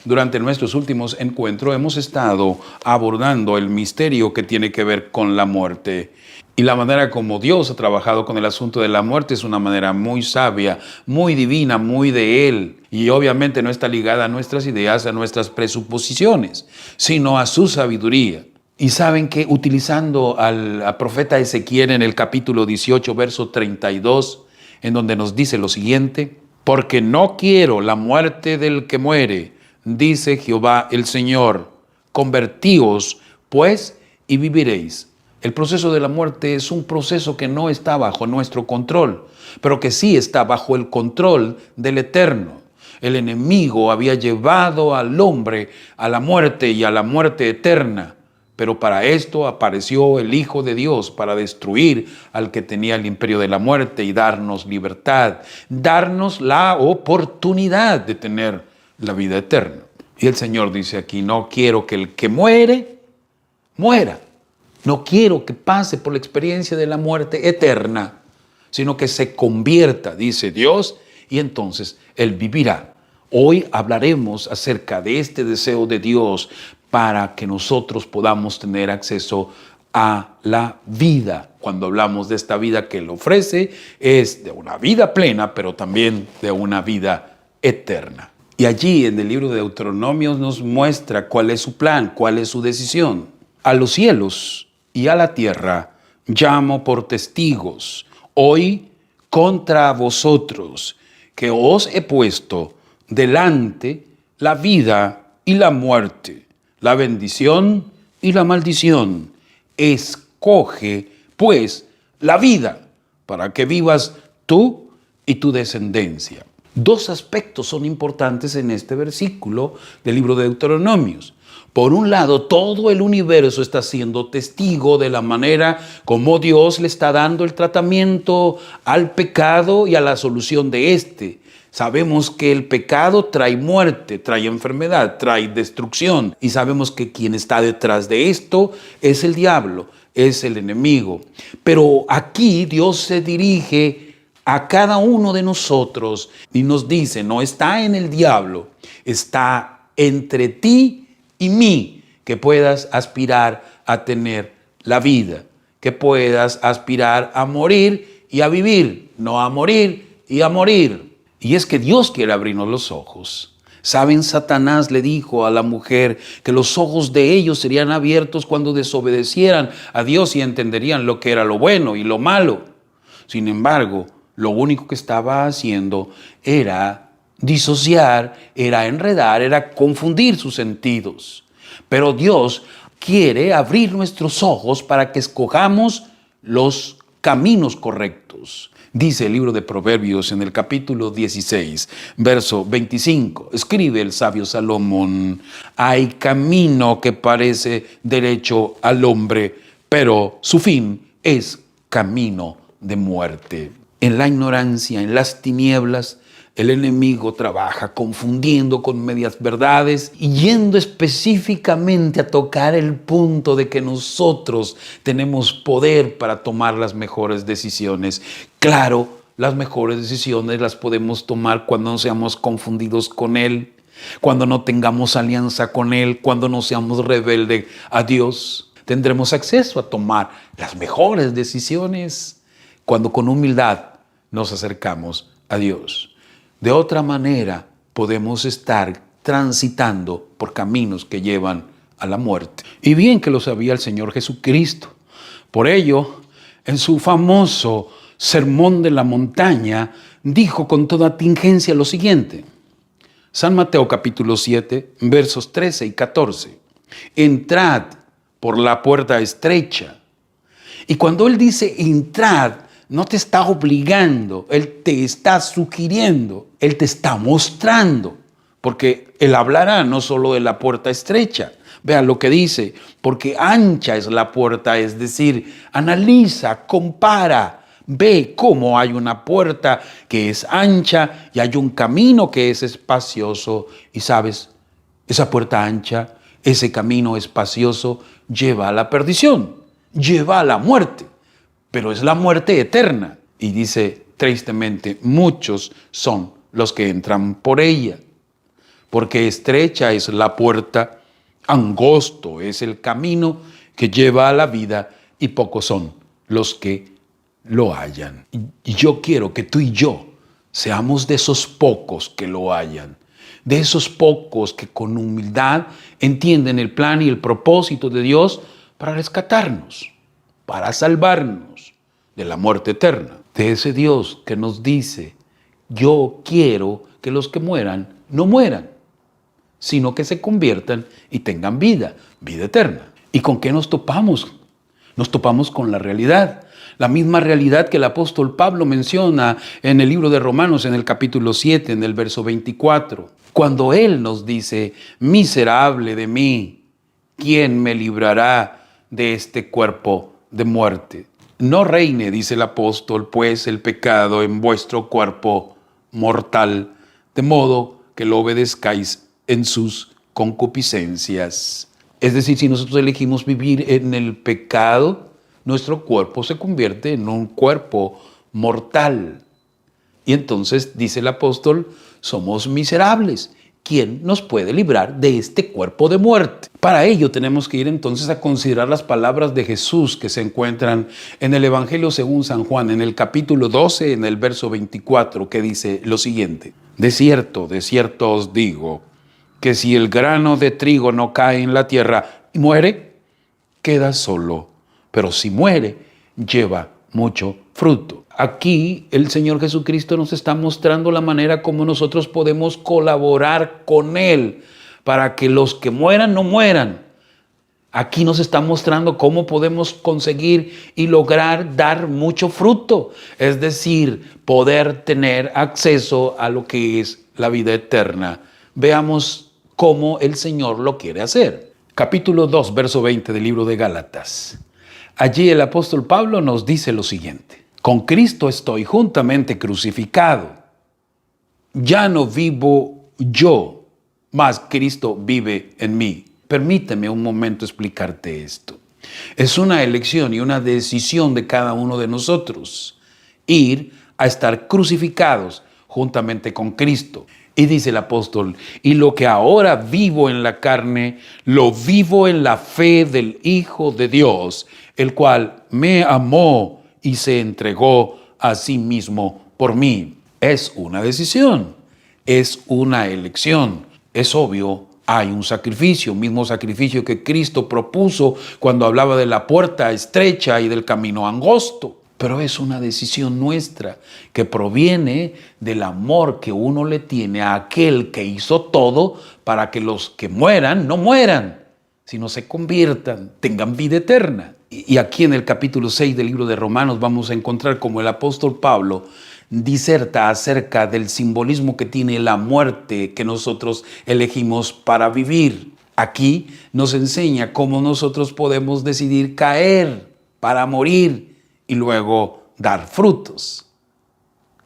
Durante nuestros últimos encuentros hemos estado abordando el misterio que tiene que ver con la muerte. Y la manera como Dios ha trabajado con el asunto de la muerte es una manera muy sabia, muy divina, muy de Él. Y obviamente no está ligada a nuestras ideas, a nuestras presuposiciones, sino a su sabiduría. Y saben que utilizando al profeta Ezequiel en el capítulo 18, verso 32, en donde nos dice lo siguiente: porque no quiero la muerte del que muere, dice Jehová el Señor, convertíos pues y viviréis. El proceso de la muerte es un proceso que no está bajo nuestro control, pero que sí está bajo el control del Eterno. El enemigo había llevado al hombre a la muerte y a la muerte eterna, pero para esto apareció el Hijo de Dios, para destruir al que tenía el imperio de la muerte y darnos libertad, darnos la oportunidad de tener la vida eterna. Y el Señor dice aquí: no quiero que el que muere, muera. No quiero que pase por la experiencia de la muerte eterna, sino que se convierta, dice Dios, y entonces Él vivirá. Hoy hablaremos acerca de este deseo de Dios para que nosotros podamos tener acceso a la vida. Cuando hablamos de esta vida que Él ofrece, es de una vida plena, pero también de una vida eterna. Y allí en el libro de Deuteronomios nos muestra cuál es su plan, cuál es su decisión. A los cielos y a la tierra llamo por testigos hoy contra vosotros, que os he puesto delante la vida y la muerte, la bendición y la maldición. Escoge, pues, la vida para que vivas tú y tu descendencia. Dos aspectos son importantes en este versículo del libro de Deuteronomios. Por un lado, todo el universo está siendo testigo de la manera como Dios le está dando el tratamiento al pecado y a la solución de este. Sabemos que el pecado trae muerte, trae enfermedad, trae destrucción. Y sabemos que quien está detrás de esto es el diablo, es el enemigo. Pero aquí Dios se dirige a cada uno de nosotros y nos dice: no está en el diablo, está entre ti y mí, que puedas aspirar a tener la vida, que puedas aspirar a morir y a vivir, no a morir y a morir. Y es que Dios quiere abrirnos los ojos. ¿Saben? Satanás le dijo a la mujer que los ojos de ellos serían abiertos cuando desobedecieran a Dios y entenderían lo que era lo bueno y lo malo. Sin embargo, lo único que estaba haciendo era disociar, era enredar, era confundir sus sentidos. Pero Dios quiere abrir nuestros ojos para que escojamos los caminos correctos. Dice el libro de Proverbios en el capítulo 16, verso 25. Escribe el sabio Salomón: hay camino que parece derecho al hombre, pero su fin es camino de muerte. En la ignorancia, en las tinieblas, el enemigo trabaja confundiendo con medias verdades y yendo específicamente a tocar el punto de que nosotros tenemos poder para tomar las mejores decisiones. Claro, las mejores decisiones las podemos tomar cuando no seamos confundidos con Él, cuando no tengamos alianza con Él, cuando no seamos rebeldes a Dios. Tendremos acceso a tomar las mejores decisiones cuando con humildad nos acercamos a Dios. De otra manera, podemos estar transitando por caminos que llevan a la muerte. Y bien que lo sabía el Señor Jesucristo. Por ello, en su famoso Sermón de la Montaña, dijo con toda tingencia lo siguiente. San Mateo capítulo 7, versos 13 y 14. Entrad por la puerta estrecha. Y cuando Él dice entrad, no te está obligando, Él te está sugiriendo, Él te está mostrando, porque Él hablará no solo de la puerta estrecha. Vean lo que dice: porque ancha es la puerta, es decir, analiza, compara, ve cómo hay una puerta que es ancha y hay un camino que es espacioso. Y sabes, esa puerta ancha, ese camino espacioso lleva a la perdición, lleva a la muerte. Pero es la muerte eterna. Y dice tristemente, muchos son los que entran por ella. porque estrecha es la puerta, angosto es el camino que lleva a la vida y pocos son los que lo hallan. Y yo quiero que tú y yo seamos de esos pocos que lo hallan, de esos pocos que con humildad entienden el plan y el propósito de Dios para rescatarnos, para salvarnos de la muerte eterna. De ese Dios que nos dice, yo quiero que los que mueran no mueran, sino que se conviertan y tengan vida, vida eterna. ¿Y con qué nos topamos? Nos topamos con la realidad. La misma realidad que el apóstol Pablo menciona en el libro de Romanos, en el capítulo 7, en el verso 24. Cuando él nos dice, miserable de mí, ¿quién me librará de este cuerpo de muerte? No reine, dice el apóstol, pues el pecado en vuestro cuerpo mortal, de modo que lo obedezcáis en sus concupiscencias. Es decir, si nosotros elegimos vivir en el pecado, nuestro cuerpo se convierte en un cuerpo mortal. Y entonces, dice el apóstol, somos miserables. ¿Quién nos puede librar de este cuerpo de muerte? Para ello tenemos que ir entonces a considerar las palabras de Jesús que se encuentran en el Evangelio según San Juan, en el capítulo 12, en el verso 24, que dice lo siguiente. De cierto os digo, que si el grano de trigo no cae en la tierra y muere, queda solo. Pero si muere, lleva mucho fruto. Aquí el Señor Jesucristo nos está mostrando la manera como nosotros podemos colaborar con Él para que los que mueran no mueran. Aquí nos está mostrando cómo podemos conseguir y lograr dar mucho fruto, es decir, poder tener acceso a lo que es la vida eterna. Veamos cómo el Señor lo quiere hacer. Capítulo 2, verso 20 del libro de Gálatas. Allí el apóstol Pablo nos dice lo siguiente. Con Cristo estoy juntamente crucificado. Ya no vivo yo, mas Cristo vive en mí. Permíteme un momento explicarte esto. Es una elección y una decisión de cada uno de nosotros ir a estar crucificados juntamente con Cristo. Y dice el apóstol, y lo que ahora vivo en la carne, lo vivo en la fe del Hijo de Dios, el cual me amó y se entregó a sí mismo por mí. Es una decisión, es una elección. Es obvio, hay un sacrificio, mismo sacrificio que Cristo propuso cuando hablaba de la puerta estrecha y del camino angosto. Pero es una decisión nuestra que proviene del amor que uno le tiene a aquel que hizo todo para que los que mueran no mueran, sino se conviertan, tengan vida eterna. Y aquí en el capítulo 6 del libro de Romanos vamos a encontrar como el apóstol Pablo diserta acerca del simbolismo que tiene la muerte que nosotros elegimos para vivir. Aquí nos enseña cómo nosotros podemos decidir caer para morir y luego dar frutos.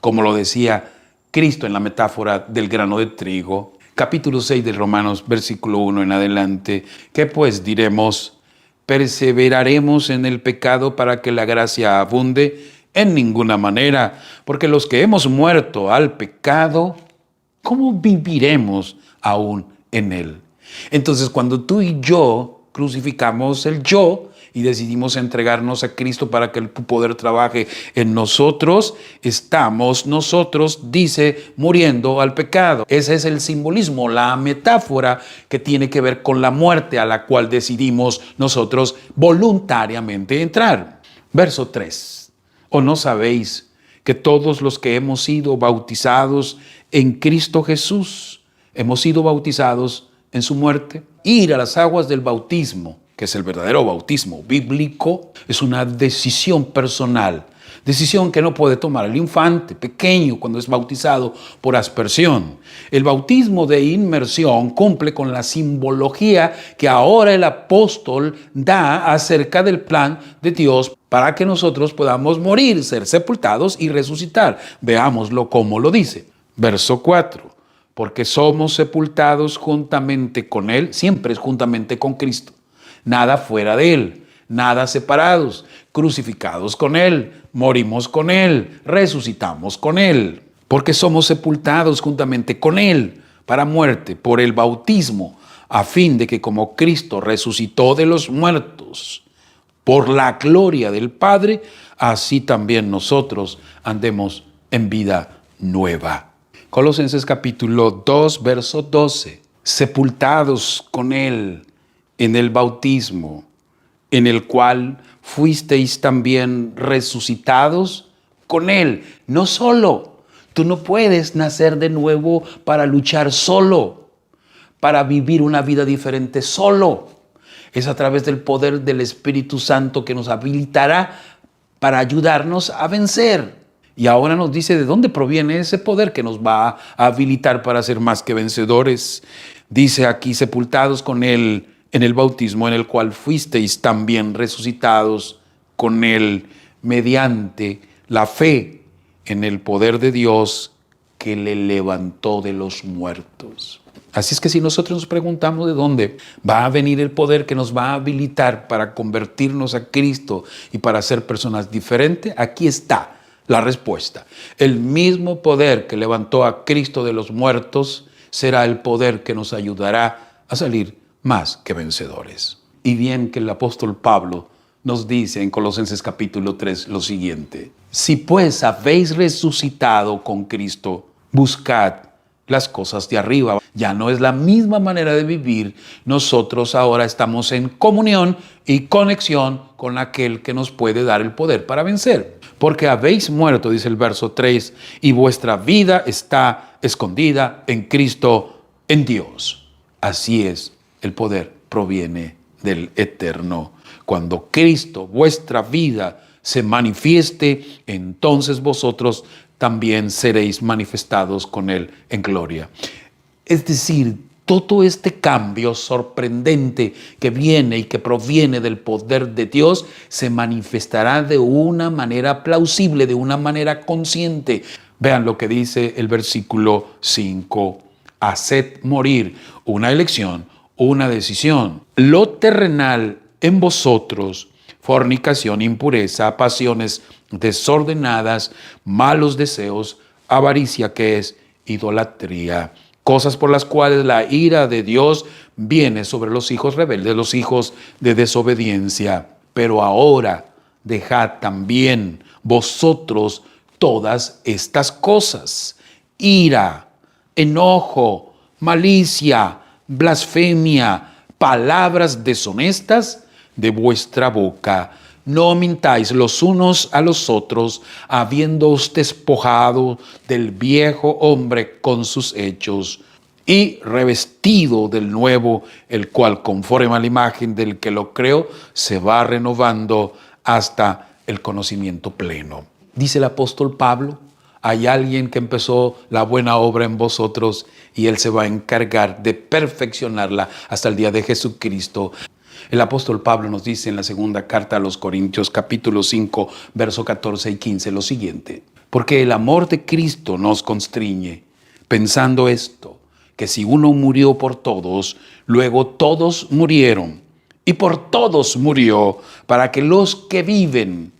Como lo decía Cristo en la metáfora del grano de trigo. Capítulo 6 de Romanos, versículo 1 en adelante. ¿Qué pues diremos? ¿Perseveraremos en el pecado para que la gracia abunde? En ninguna manera, porque los que hemos muerto al pecado, ¿cómo viviremos aún en él? Entonces, cuando tú y yo crucificamos el yo y decidimos entregarnos a Cristo para que el poder trabaje en nosotros, estamos nosotros, dice, muriendo al pecado. Ese es el simbolismo, la metáfora que tiene que ver con la muerte a la cual decidimos nosotros voluntariamente entrar. Verso 3. ¿O no sabéis que todos los que hemos sido bautizados en Cristo Jesús, hemos sido bautizados en su muerte? Ir a las aguas del bautismo, que es el verdadero bautismo bíblico, es una decisión personal, decisión que no puede tomar el infante pequeño cuando es bautizado por aspersión. El bautismo de inmersión cumple con la simbología que ahora el apóstol da acerca del plan de Dios para que nosotros podamos morir, ser sepultados y resucitar. Veámoslo como lo dice. Verso 4. Porque somos sepultados juntamente con Él, siempre es juntamente con Cristo. Nada fuera de Él, nada separados, crucificados con Él, morimos con Él, resucitamos con Él. Porque somos sepultados juntamente con Él para muerte por el bautismo, a fin de que como Cristo resucitó de los muertos por la gloria del Padre, así también nosotros andemos en vida nueva. Colosenses capítulo 2, verso 12. Sepultados con Él en el bautismo, en el cual fuisteis también resucitados con Él. No solo, tú no puedes nacer de nuevo para luchar solo, para vivir una vida diferente solo. Es a través del poder del Espíritu Santo que nos habilitará para ayudarnos a vencer. Y ahora nos dice de dónde proviene ese poder que nos va a habilitar para ser más que vencedores. Dice aquí, sepultados con Él en el bautismo, en el cual fuisteis también resucitados con Él mediante la fe en el poder de Dios que le levantó de los muertos. Así es que si nosotros nos preguntamos de dónde va a venir el poder que nos va a habilitar para convertirnos a Cristo y para ser personas diferentes, aquí está la respuesta. El mismo poder que levantó a Cristo de los muertos será el poder que nos ayudará a salir más que vencedores. Y bien que el apóstol Pablo nos dice en Colosenses capítulo 3 lo siguiente: si pues habéis resucitado con Cristo, buscad las cosas de arriba. Ya no es la misma manera de vivir. Nosotros ahora estamos en comunión y conexión con aquel que nos puede dar el poder para vencer. Porque habéis muerto, dice el verso 3, y vuestra vida está escondida en Cristo, en Dios. Así es, el poder proviene del Eterno. Cuando Cristo, vuestra vida, se manifieste, entonces vosotros también seréis manifestados con Él en gloria. Es decir, todo este cambio sorprendente que viene y que proviene del poder de Dios se manifestará de una manera plausible, de una manera consciente. Vean lo que dice el versículo 5. Haced morir, una elección, una decisión. Lo terrenal en vosotros, fornicación, impureza, pasiones desordenadas, malos deseos, avaricia, que es idolatría. Cosas por las cuales la ira de Dios viene sobre los hijos rebeldes, los hijos de desobediencia. Pero ahora dejad también vosotros todas estas cosas: ira, enojo, malicia, blasfemia, palabras deshonestas de vuestra boca. No mintáis los unos a los otros, habiéndoos despojado del viejo hombre con sus hechos, y revestido del nuevo, el cual, conforme a la imagen del que lo creó, se va renovando hasta el conocimiento pleno. Dice el apóstol Pablo: hay alguien que empezó la buena obra en vosotros y Él se va a encargar de perfeccionarla hasta el día de Jesucristo. El apóstol Pablo nos dice en la segunda carta a los Corintios, capítulo 5, verso 14 y 15, lo siguiente: porque el amor de Cristo nos constriñe, pensando esto, que si uno murió por todos, luego todos murieron, y por todos murió, para que los que viven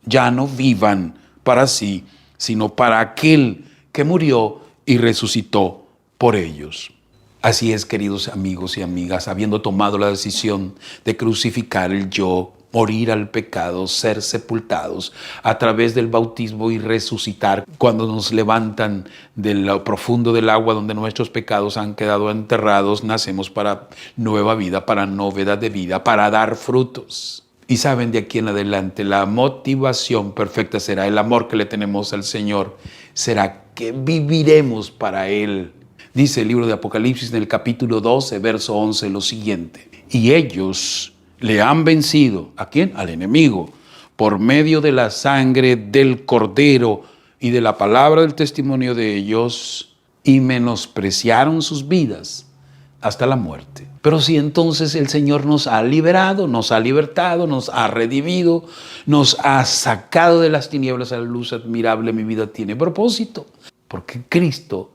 ya no vivan para sí, sino para aquel que murió y resucitó por ellos. Así es, queridos amigos y amigas, habiendo tomado la decisión de crucificar el yo, morir al pecado, ser sepultados a través del bautismo y resucitar cuando nos levantan de lo profundo del agua donde nuestros pecados han quedado enterrados, nacemos para nueva vida, para novedad de vida, para dar frutos. Y saben, de aquí en adelante la motivación perfecta será el amor que le tenemos al Señor, será que viviremos para Él. Dice el libro de Apocalipsis en el capítulo 12, verso 11, lo siguiente: y ellos le han vencido. ¿A quién? Al enemigo, por medio de la sangre del Cordero y de la palabra del testimonio de ellos, y menospreciaron sus vidas hasta la muerte. Pero si entonces el Señor nos ha liberado, nos ha libertado, nos ha redimido, nos ha sacado de las tinieblas a la luz admirable, mi vida tiene propósito, porque Cristo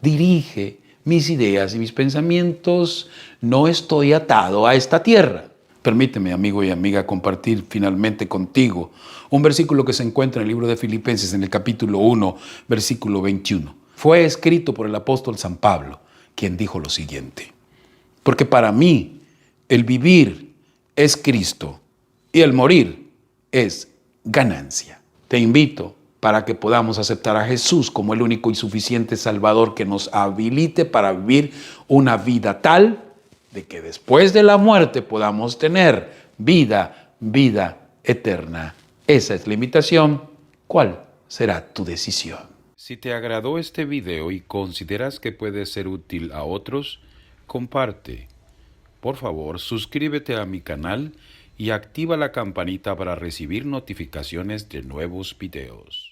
dirige mis ideas y mis pensamientos. No estoy atado a esta tierra. Permíteme, amigo y amiga, compartir finalmente contigo un versículo que se encuentra en el libro de Filipenses, en el capítulo 1, versículo 21. Fue escrito por el apóstol San Pablo, quien dijo lo siguiente: porque para mí el vivir es Cristo y el morir es ganancia. Te invito para que podamos aceptar a Jesús como el único y suficiente Salvador que nos habilite para vivir una vida tal de que después de la muerte podamos tener vida eterna. Esa es la invitación. ¿Cuál será tu decisión? Si te agradó este video y consideras que puede ser útil a otros, comparte. Por favor, suscríbete a mi canal y activa la campanita para recibir notificaciones de nuevos videos.